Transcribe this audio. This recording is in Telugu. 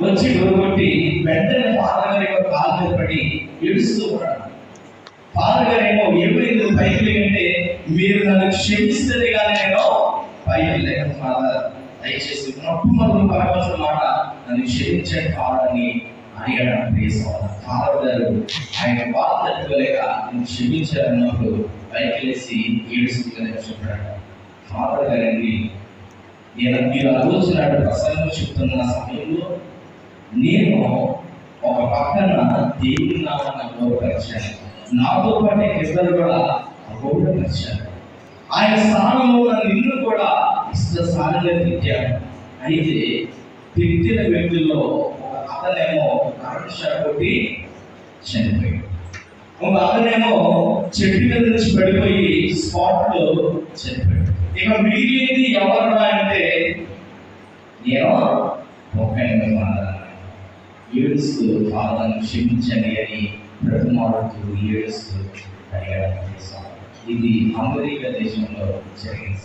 వచ్చి డోర్గొట్టి వెంటనే ఫాదర్ గారి యొక్క కాలు మీద పడి ఏడుస్తూ ఉన్నాడు. ఫాదర్ గారేమో ఏమైంది పైకి లేకంటే, మీరు నన్ను క్షమిస్తే కానీ నేను పైకి లేక ఫాదర్ దయచేసి మొట్టమొదటి పరమశుల మాట నన్ను క్షమించండి ఫాదర్ అని అడిగాడు. ఫాదర్ గారు ఆయన బాధ తట్టుకోలేక నేను క్షమించారన్నప్పుడు పైకి లేసి ఏడుస్తుందని చెప్పాడు. ఫాదర్ గారండి, మీరు ఆ రోజు నాడు ప్రసంగం చెప్తున్న సమయంలో నేను ఒక పక్కన దేవుని నామాన్ని గౌరవపరిచాను, నాతో పాటు ఇద్దరు కూడా గౌరవపరిచాను. ఆయన స్థానంలో నిన్ను కూడా ఇష్టస్థానంగా తిట్టాను. అయితే తిట్టిన వ్యక్తుల్లో ఒక అతనేమో కరెంట్ షాక్ కొట్టి చనిపోయాడు. ఒక అతనేమో చెట్టు మీద నుంచి పడిపోయి స్పాట్ లో చనిపోయాడు. ఇక మిగిలింది ఎవరు అంటే నేను ఒక ఏడుస్తూ ఫాదర్ని క్షమించండి అని బ్రతిమాడుతూ ఏడుస్తూ అడిగాడు. ఇది అమెరికా దేశంలో జరిగింది.